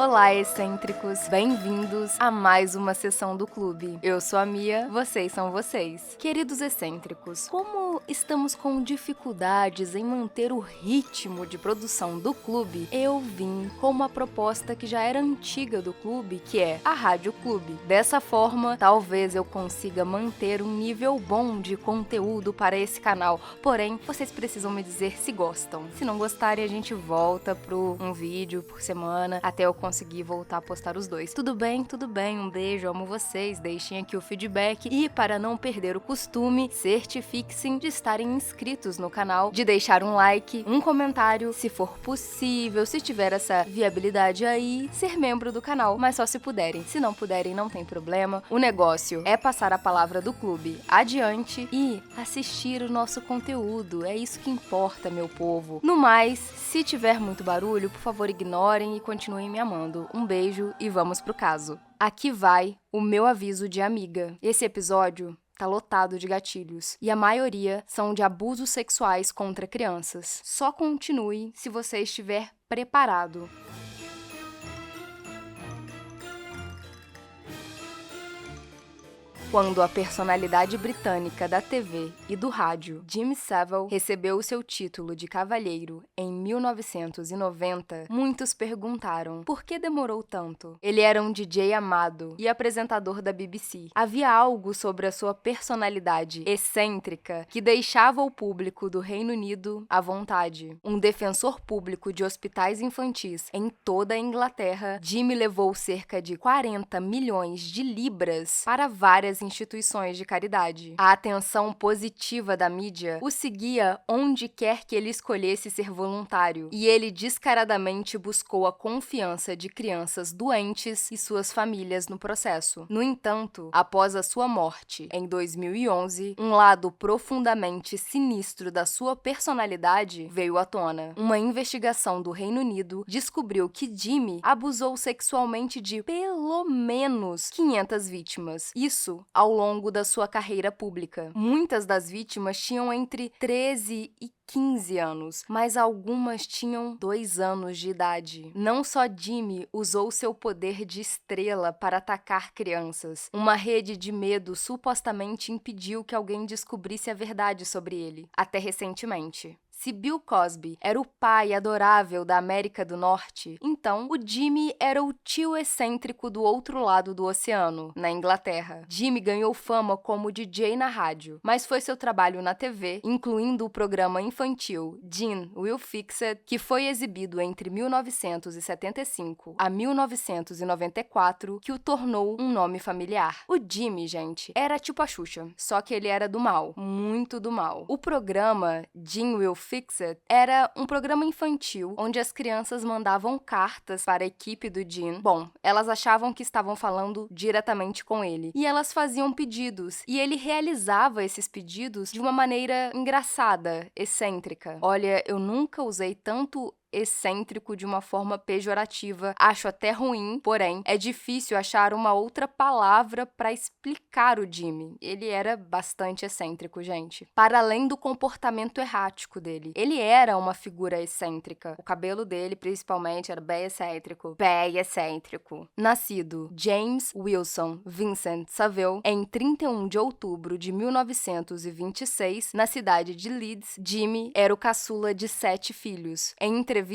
Olá, excêntricos! Bem-vindos a mais uma sessão do clube. Eu sou a Mia, vocês são vocês. Queridos excêntricos, como estamos com dificuldades em manter o ritmo de produção do clube, eu vim com uma proposta que já era antiga do clube, que é a Rádio Clube. Dessa forma, talvez eu consiga manter um nível bom de conteúdo para esse canal, porém, vocês precisam me dizer se gostam. Se não gostarem, a gente volta pro um vídeo por semana, até eu conseguir voltar a postar os dois. Tudo bem? Tudo bem. Um beijo, amo vocês. Deixem aqui o feedback e, para não perder o costume, certifiquem-se de estarem inscritos no canal, de deixar um like, um comentário, se for possível, se tiver essa viabilidade aí, ser membro do canal, mas só se puderem. Se não puderem, não tem problema. O negócio é passar a palavra do clube adiante e assistir o nosso conteúdo. É isso que importa, meu povo. No mais, se tiver muito barulho, por favor, ignorem e continuem me amando. Um beijo e vamos pro caso. Aqui vai o meu aviso de amiga. Esse episódio tá lotado de gatilhos, e a maioria são de abusos sexuais contra crianças. Só continue se você estiver preparado. Quando a personalidade britânica da TV e do rádio, Jimmy Savile, recebeu o seu título de cavalheiro em 1990, muitos perguntaram por que demorou tanto. Ele era um DJ amado e apresentador da BBC. Havia algo sobre a sua personalidade excêntrica que deixava o público do Reino Unido à vontade. Um defensor público de hospitais infantis em toda a Inglaterra, Jimmy levou cerca de 40 milhões de libras para várias instituições de caridade. A atenção positiva da mídia o seguia onde quer que ele escolhesse ser voluntário, e ele descaradamente buscou a confiança de crianças doentes e suas famílias no processo. No entanto, após a sua morte, em 2011, um lado profundamente sinistro da sua personalidade veio à tona. Uma investigação do Reino Unido descobriu que Jimmy abusou sexualmente de pelo menos 500 vítimas. Isso ao longo da sua carreira pública. Muitas das vítimas tinham entre 13 e 15 anos, mas algumas tinham 2 anos de idade. Não só Jimmy usou seu poder de estrela para atacar crianças. Uma rede de medo supostamente impediu que alguém descobrisse a verdade sobre ele, até recentemente. Se Bill Cosby era o pai adorável da América do Norte, então o Jimmy era o tio excêntrico do outro lado do oceano, na Inglaterra. Jimmy ganhou fama como DJ na rádio, mas foi seu trabalho na TV, incluindo o programa infantil Gene Will Fix It, que foi exibido entre 1975 a 1994, que o tornou um nome familiar. O Jimmy, gente, era tipo a Xuxa, só que ele era do mal, muito do mal. O programa Gene Will Fix It era um programa infantil onde as crianças mandavam cartas para a equipe do Gene. Bom, elas achavam que estavam falando diretamente com ele, e elas faziam pedidos, e ele realizava esses pedidos de uma maneira engraçada, excêntrica. Olha, eu nunca usei tanto excêntrico de uma forma pejorativa. Acho até ruim, porém, é difícil achar uma outra palavra para explicar o Jimmy. Ele era bastante excêntrico, gente. Para além do comportamento errático dele, ele era uma figura excêntrica. O cabelo dele, principalmente, era bem excêntrico. Bem excêntrico. Nascido James Wilson Vincent Saville em 31 de outubro de 1926, na cidade de Leeds, Jimmy era o caçula de 7 filhos. Em entrevistas,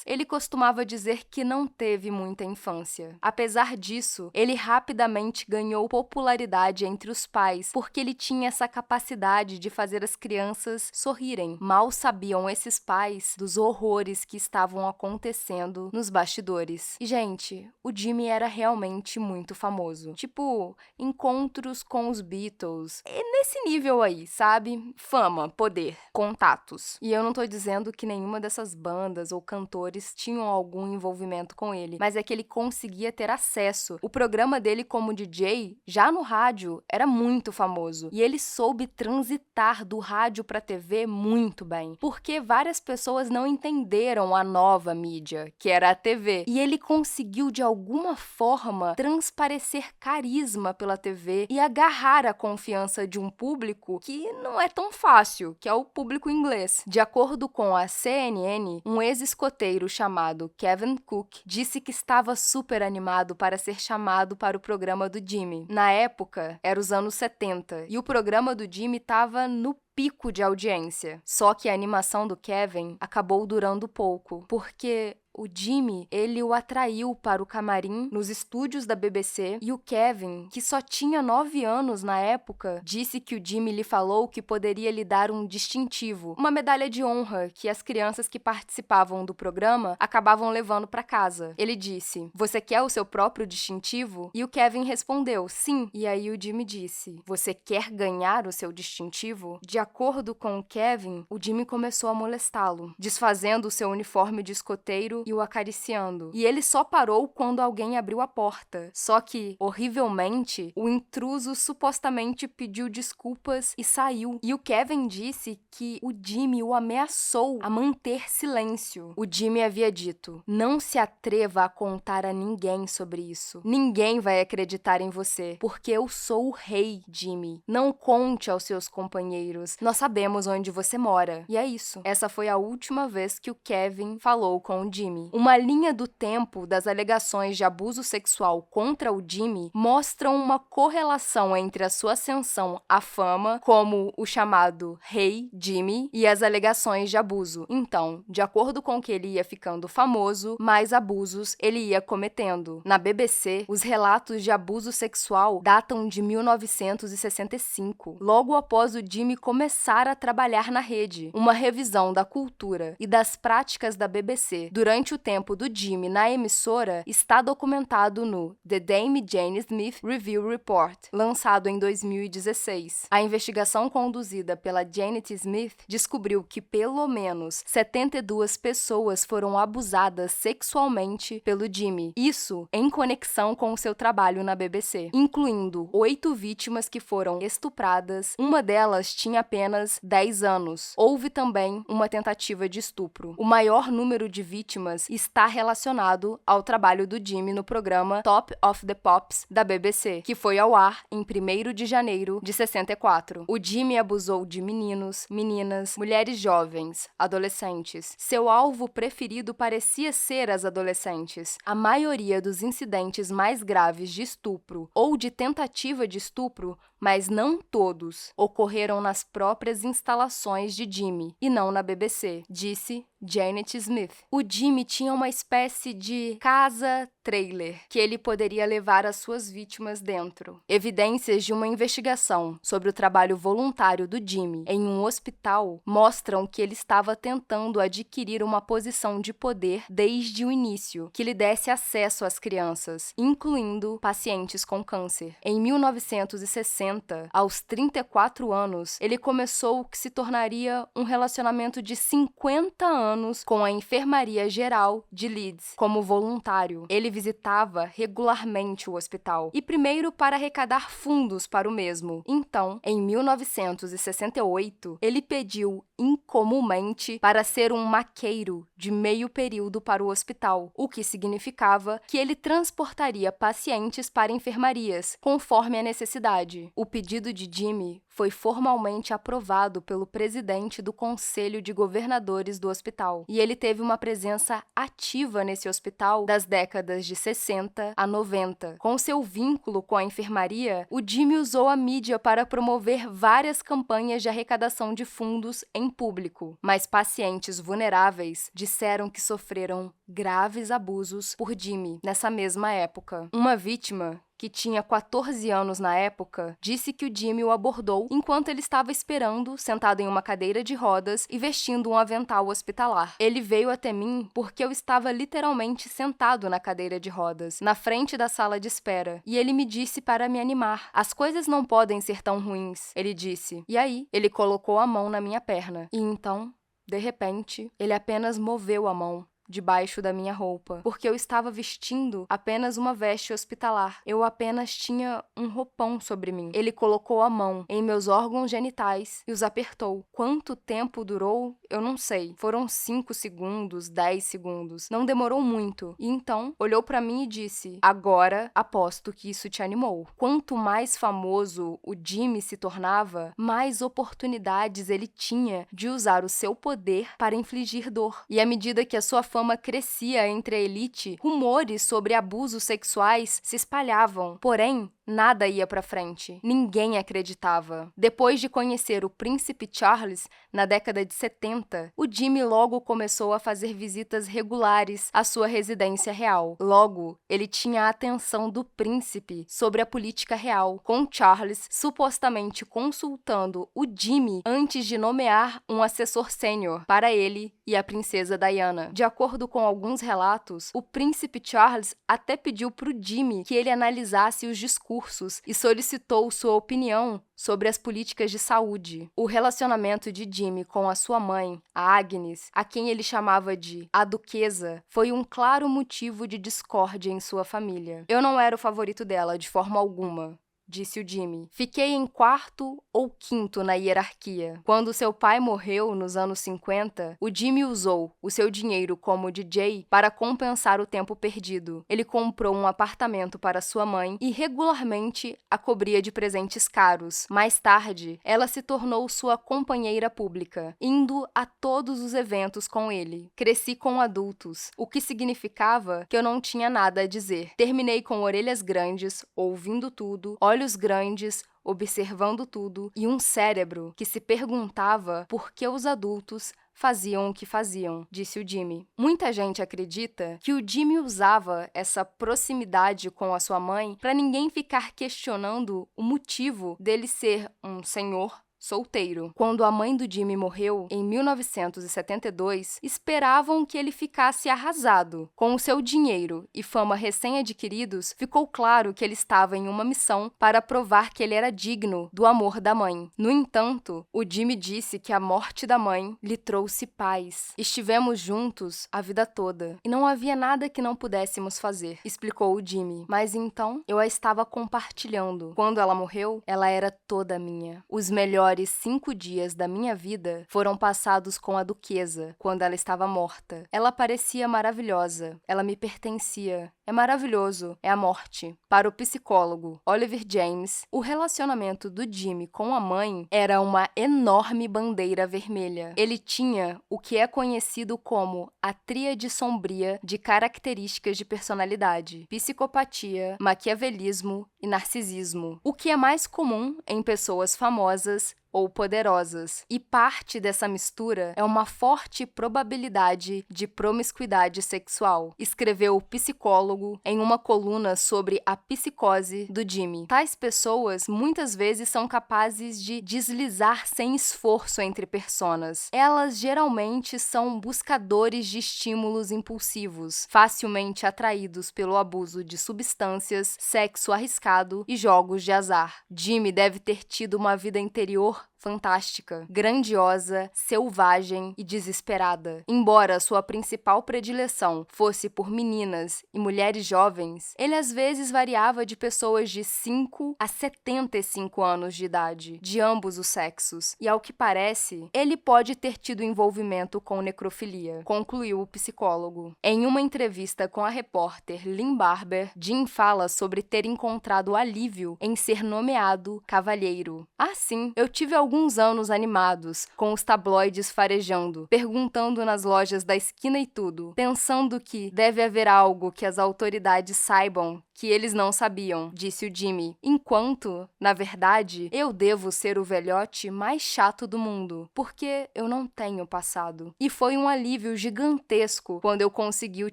ele costumava dizer que não teve muita infância. Apesar disso, ele rapidamente ganhou popularidade entre os pais, porque ele tinha essa capacidade de fazer as crianças sorrirem. Mal sabiam esses pais dos horrores que estavam acontecendo nos bastidores. E, gente, o Jimmy era realmente muito famoso. Tipo, encontros com os Beatles. E nesse nível aí, sabe? Fama, poder, contatos. E eu não tô dizendo que nenhuma dessas bandas ou cantores tinham algum envolvimento com ele, mas é que ele conseguia ter acesso. O programa dele como DJ, já no rádio, era muito famoso, e ele soube transitar do rádio para TV muito bem, porque várias pessoas não entenderam a nova mídia, que era a TV, e ele conseguiu de alguma forma transparecer carisma pela TV e agarrar a confiança de um público que não é tão fácil, que é o público inglês. De acordo com a CNN, um ex-escoteiro chamado Kevin Cook disse que estava super animado para ser chamado para o programa do Jimmy. Na época, era os anos 70, e o programa do Jimmy estava no pico de audiência. Só que a animação do Kevin acabou durando pouco, porque o Jimmy, ele o atraiu para o camarim nos estúdios da BBC, e o Kevin, que só tinha 9 anos na época, disse que o Jimmy lhe falou que poderia lhe dar um distintivo, uma medalha de honra que as crianças que participavam do programa acabavam levando para casa. Ele disse: "Você quer o seu próprio distintivo?" E o Kevin respondeu: "Sim." E aí o Jimmy disse: "Você quer ganhar o seu distintivo?" De acordo com o Kevin, o Jimmy começou a molestá-lo, desfazendo o seu uniforme de escoteiro e o acariciando. E ele só parou quando alguém abriu a porta. Só que, horrivelmente, o intruso supostamente pediu desculpas e saiu. E o Kevin disse que o Jimmy o ameaçou a manter silêncio. O Jimmy havia dito: "Não se atreva a contar a ninguém sobre isso. Ninguém vai acreditar em você, porque eu sou o rei, Jimmy. Não conte aos seus companheiros. Nós sabemos onde você mora." E é isso. Essa foi a última vez que o Kevin falou com o Jimmy. Uma linha do tempo das alegações de abuso sexual contra o Jimmy mostram uma correlação entre a sua ascensão à fama, como o chamado Rei Jimmy, e as alegações de abuso. Então, de acordo com que ele ia ficando famoso, mais abusos ele ia cometendo. Na BBC, os relatos de abuso sexual datam de 1965, logo após o Jimmy começar a trabalhar na rede. Uma revisão da cultura e das práticas da BBC durante o tempo do Jimmy na emissora está documentado no The Dame Jane Smith Review Report, lançado em 2016. A investigação conduzida pela Janet Smith descobriu que pelo menos 72 pessoas foram abusadas sexualmente pelo Jimmy, isso em conexão com o seu trabalho na BBC, incluindo 8 vítimas que foram estupradas. Uma delas tinha apenas 10 anos. Houve também uma tentativa de estupro. O maior número de vítimas está relacionado ao trabalho do Jimmy no programa Top of the Pops da BBC, que foi ao ar em 1º de janeiro de 64. O Jimmy abusou de meninos, meninas, mulheres jovens, adolescentes. Seu alvo preferido parecia ser as adolescentes. A maioria dos incidentes mais graves de estupro ou de tentativa de estupro, mas não todos, ocorreram nas próprias instalações de Jimmy e não na BBC, disse Janet Smith. O Jimmy tinha uma espécie de casa-trailer que ele poderia levar as suas vítimas dentro. Evidências de uma investigação sobre o trabalho voluntário do Jimmy em um hospital mostram que ele estava tentando adquirir uma posição de poder desde o início, que lhe desse acesso às crianças, incluindo pacientes com câncer. Em 1960, aos 34 anos, ele começou o que se tornaria um relacionamento de 50 anos com a Enfermaria Geral de Leeds como voluntário. Ele visitava regularmente o hospital, e primeiro para arrecadar fundos para o mesmo. Então, em 1968, ele pediu incomumente para ser um maqueiro de meio período para o hospital, o que significava que ele transportaria pacientes para enfermarias, conforme a necessidade. O pedido de Jimmy foi formalmente aprovado pelo presidente do Conselho de Governadores do hospital, e ele teve uma presença ativa nesse hospital das décadas de 60 a 90. Com seu vínculo com a enfermaria, o Jimmy usou a mídia para promover várias campanhas de arrecadação de fundos em público, mas pacientes vulneráveis disseram que sofreram graves abusos por Jimmy nessa mesma época. Uma vítima, que tinha 14 anos na época, disse que o Jimmy o abordou enquanto ele estava esperando, sentado em uma cadeira de rodas e vestindo um avental hospitalar. Ele veio até mim porque eu estava literalmente sentado na cadeira de rodas, na frente da sala de espera, e ele me disse para me animar. "As coisas não podem ser tão ruins", ele disse. E aí, ele colocou a mão na minha perna. E então, de repente, ele apenas moveu a mão. debaixo da minha roupa, porque eu estava vestindo apenas uma veste hospitalar. Eu apenas tinha um roupão sobre mim. Ele colocou a mão em meus órgãos genitais e os apertou. Quanto tempo durou, eu não sei. Foram 5 segundos, 10 segundos. Não demorou muito. E então, olhou para mim e disse: agora, aposto que isso te animou. Quanto mais famoso o Jimmy se tornava, mais oportunidades ele tinha de usar o seu poder para infligir dor. E à medida que a sua fama crescia entre a elite, rumores sobre abusos sexuais se espalhavam. Porém, nada ia para frente. Ninguém acreditava. Depois de conhecer o príncipe Charles, na década de 70, o Jimmy logo começou a fazer visitas regulares à sua residência real. Logo, ele tinha a atenção do príncipe sobre a política real, com Charles supostamente consultando o Jimmy antes de nomear um assessor sênior para ele e a princesa Diana. De acordo com alguns relatos, o príncipe Charles até pediu para o Jimmy que ele analisasse os discursos e solicitou sua opinião sobre as políticas de saúde. O relacionamento de Jimmy com a sua mãe, a Agnes, a quem ele chamava de a Duquesa, foi um claro motivo de discórdia em sua família. Eu não era o favorito dela, de forma alguma, disse o Jimmy. Fiquei em 4º ou 5º na hierarquia. Quando seu pai morreu nos anos 50, o Jimmy usou o seu dinheiro como DJ para compensar o tempo perdido. Ele comprou um apartamento para sua mãe e regularmente a cobria de presentes caros. Mais tarde, ela se tornou sua companheira pública, indo a todos os eventos com ele. Cresci com adultos, o que significava que eu não tinha nada a dizer. Terminei com orelhas grandes, ouvindo tudo, olhos grandes, observando tudo, e um cérebro que se perguntava por que os adultos faziam o que faziam, disse o Jimmy. Muita gente acredita que o Jimmy usava essa proximidade com a sua mãe para ninguém ficar questionando o motivo dele ser um senhor solteiro. Quando a mãe do Jimmy morreu, em 1972, esperavam que ele ficasse arrasado. Com o seu dinheiro e fama recém-adquiridos, ficou claro que ele estava em uma missão para provar que ele era digno do amor da mãe. No entanto, o Jimmy disse que a morte da mãe lhe trouxe paz. Estivemos juntos a vida toda e não havia nada que não pudéssemos fazer, explicou o Jimmy. Mas então, eu a estava compartilhando. Quando ela morreu, ela era toda minha. Os melhores 5 dias da minha vida foram passados com a Duquesa, quando ela estava morta. Ela parecia maravilhosa. Ela me pertencia. É maravilhoso. É a morte. Para o psicólogo Oliver James, o relacionamento do Jimmy com a mãe era uma enorme bandeira vermelha. Ele tinha o que é conhecido como a tríade sombria de características de personalidade: psicopatia, maquiavelismo e narcisismo, o que é mais comum em pessoas famosas ou poderosas, e parte dessa mistura é uma forte probabilidade de promiscuidade sexual, escreveu o psicólogo em uma coluna sobre a psicose do Jimmy. Tais pessoas muitas vezes são capazes de deslizar sem esforço entre personas. Elas geralmente são buscadores de estímulos impulsivos, facilmente atraídos pelo abuso de substâncias, sexo arriscado e jogos de azar. Jimmy deve ter tido uma vida interior fantástica, grandiosa, selvagem e desesperada. Embora sua principal predileção fosse por meninas e mulheres jovens, ele às vezes variava de pessoas de 5 a 75 anos de idade, de ambos os sexos, e ao que parece, ele pode ter tido envolvimento com necrofilia, concluiu o psicólogo. Em uma entrevista com a repórter Lynn Barber, Jim fala sobre ter encontrado alívio em ser nomeado cavalheiro. Assim, eu tive alguns anos animados, com os tabloides farejando, perguntando nas lojas da esquina e tudo, pensando que deve haver algo que as autoridades saibam que eles não sabiam, disse o Jimmy, enquanto, na verdade, eu devo ser o velhote mais chato do mundo, porque eu não tenho passado. E foi um alívio gigantesco quando eu consegui o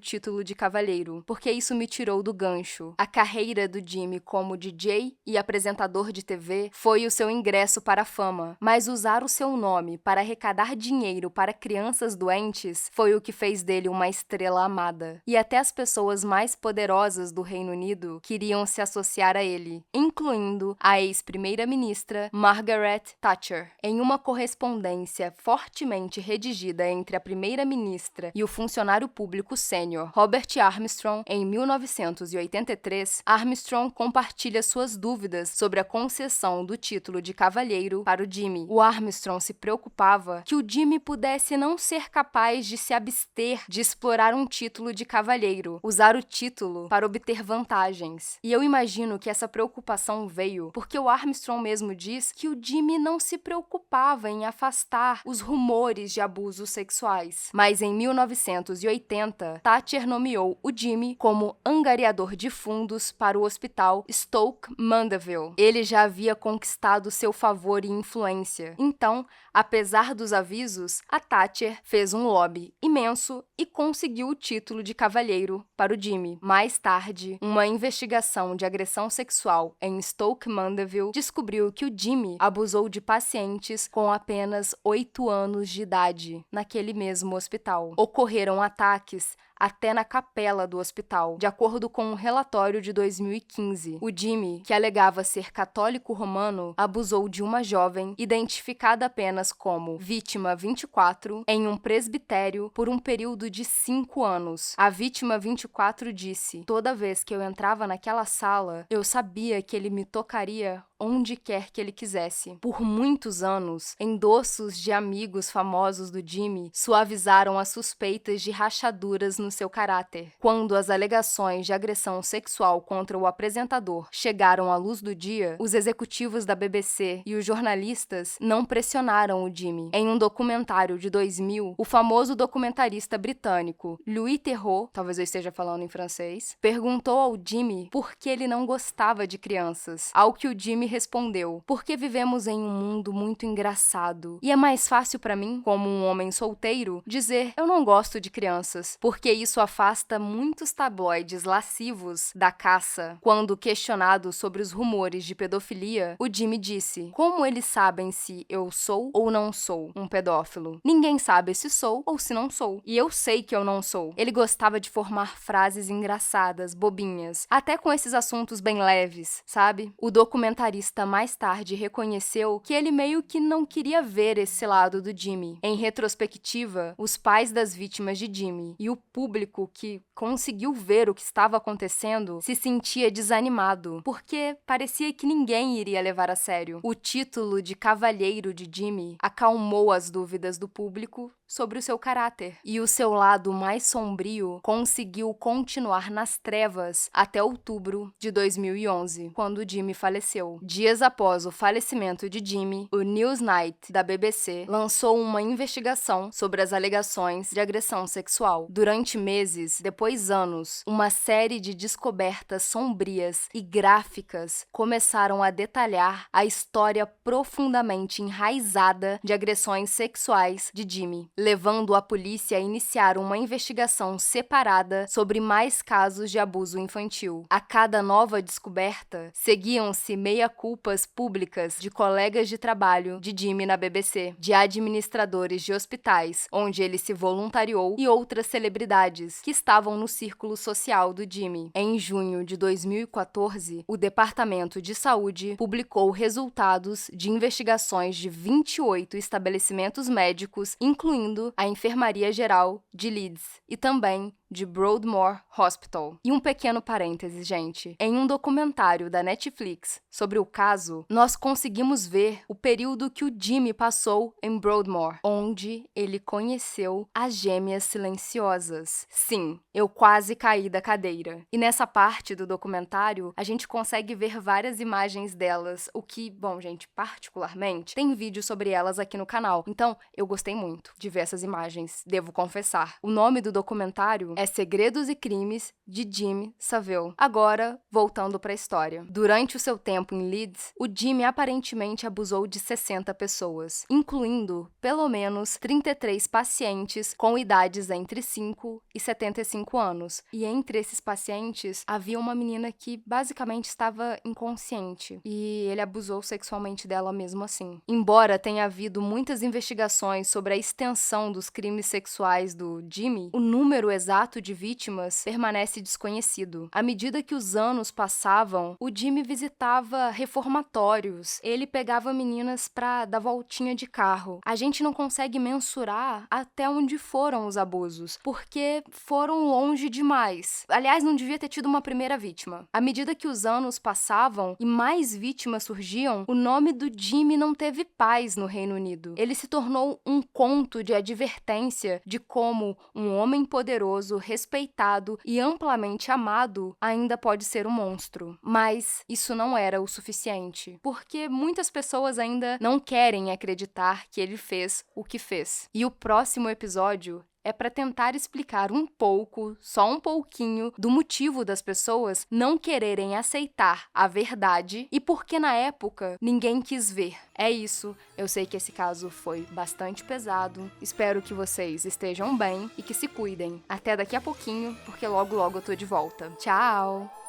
título de cavalheiro, porque isso me tirou do gancho. A carreira do Jimmy como DJ e apresentador de TV foi o seu ingresso para a fama, mas usar o seu nome para arrecadar dinheiro para crianças doentes foi o que fez dele uma estrela amada. E até as pessoas mais poderosas do Reino Unido Unido queriam se associar a ele, incluindo a ex-primeira-ministra Margaret Thatcher. Em uma correspondência fortemente redigida entre a primeira-ministra e o funcionário público sênior Robert Armstrong, em 1983, Armstrong compartilha suas dúvidas sobre a concessão do título de cavalheiro para o Jimmy. O Armstrong se preocupava que o Jimmy pudesse não ser capaz de se abster de explorar um título de cavalheiro, usar o título para obter vantagens. E eu imagino que essa preocupação veio porque o Armstrong mesmo diz que o Jimmy não se preocupava em afastar os rumores de abusos sexuais. Mas em 1980, Thatcher nomeou o Jimmy como angariador de fundos para o hospital Stoke Mandeville. Ele já havia conquistado seu favor e influência. Então, apesar dos avisos, a Thatcher fez um lobby imenso e conseguiu o título de cavalheiro para o Jimmy. Mais tarde, uma investigação de agressão sexual em Stoke Mandeville descobriu que o Jimmy abusou de pacientes com apenas 8 anos de idade naquele mesmo hospital. Ocorreram ataques até na capela do hospital, de acordo com um relatório de 2015. O Jimmy, que alegava ser católico romano, abusou de uma jovem, identificada apenas como vítima 24, em um presbitério por um período de 5 anos. A vítima 24 disse: "Toda vez que eu entrava naquela sala, eu sabia que ele me tocaria onde quer que ele quisesse." Por muitos anos, endossos de amigos famosos do Jimmy suavizaram as suspeitas de rachaduras no seu caráter. Quando as alegações de agressão sexual contra o apresentador chegaram à luz do dia, os executivos da BBC e os jornalistas não pressionaram o Jimmy. Em um documentário de 2000, o famoso documentarista britânico Louis Theroux, talvez eu esteja falando em francês, perguntou ao Jimmy por que ele não gostava de crianças, ao que o Jimmy respondeu: "Porque vivemos em um mundo muito engraçado e é mais fácil para mim, como um homem solteiro, dizer eu não gosto de crianças, porque isso afasta muitos tabloides lascivos da caça." Quando questionado sobre os rumores de pedofilia, o Jimmy disse: "Como eles sabem se eu sou ou não sou um pedófilo? Ninguém sabe se sou ou se não sou. E eu sei que eu não sou." Ele gostava de formar frases engraçadas, bobinhas, até com esses assuntos bem leves, sabe? O documentarista mais tarde reconheceu que ele meio que não queria ver esse lado do Jimmy. Em retrospectiva, os pais das vítimas de Jimmy e o público que conseguiu ver o que estava acontecendo se sentia desanimado, porque parecia que ninguém iria levar a sério. O título de cavalheiro de Jimmy acalmou as dúvidas do público sobre o seu caráter, e o seu lado mais sombrio conseguiu continuar nas trevas até outubro de 2011, quando Jimmy faleceu. Dias após o falecimento de Jimmy, o Newsnight da BBC lançou uma investigação sobre as alegações de agressão sexual. Durante meses, depois anos, uma série de descobertas sombrias e gráficas começaram a detalhar a história profundamente enraizada de agressões sexuais de Jimmy, levando a polícia a iniciar uma investigação separada sobre mais casos de abuso infantil. A cada nova descoberta, seguiam-se meia-culpas públicas de colegas de trabalho de Jimmy na BBC, de administradores de hospitais, onde ele se voluntariou, e outras celebridades que estavam no círculo social do Jimmy. Em junho de 2014, o Departamento de Saúde publicou resultados de investigações de 28 estabelecimentos médicos, incluindo a Enfermaria Geral de Leeds e também de Broadmoor Hospital. E um pequeno parêntese, gente. Em um documentário da Netflix sobre o caso, nós conseguimos ver o período que o Jimmy passou em Broadmoor, onde ele conheceu as gêmeas silenciosas. Sim, eu quase caí da cadeira. E nessa parte do documentário, a gente consegue ver várias imagens delas, o que, bom, gente, particularmente, tem vídeo sobre elas aqui no canal. Então, eu gostei muito de ver essas imagens, devo confessar. O nome do documentário é Segredos e Crimes de Jimmy Savile. Agora, voltando para a história. Durante o seu tempo em Leeds, o Jimmy aparentemente abusou de 60 pessoas, incluindo, pelo menos, 33 pacientes com idades entre 5 e 75 anos. E entre esses pacientes, havia uma menina que basicamente estava inconsciente, e ele abusou sexualmente dela mesmo assim. Embora tenha havido muitas investigações sobre a extensão dos crimes sexuais do Jimmy, o número exato de vítimas permanece desconhecido. À medida que os anos passavam, o Jimmy visitava reformatórios, ele pegava meninas pra dar voltinha de carro. A gente não consegue mensurar até onde foram os abusos, porque foram longe demais. Aliás, não devia ter tido uma primeira vítima. À medida que os anos passavam e mais vítimas surgiam, o nome do Jimmy não teve paz no Reino Unido. Ele se tornou um conto de advertência de como um homem poderoso, respeitado e amplamente amado ainda pode ser um monstro. Mas isso não era o suficiente, porque muitas pessoas ainda não querem acreditar que ele fez o que fez. E o próximo episódio é para tentar explicar um pouco, só um pouquinho, do motivo das pessoas não quererem aceitar a verdade e porque na época ninguém quis ver. É isso, eu sei que esse caso foi bastante pesado, espero que vocês estejam bem e que se cuidem. Até daqui a pouquinho, porque logo logo eu tô de volta. Tchau!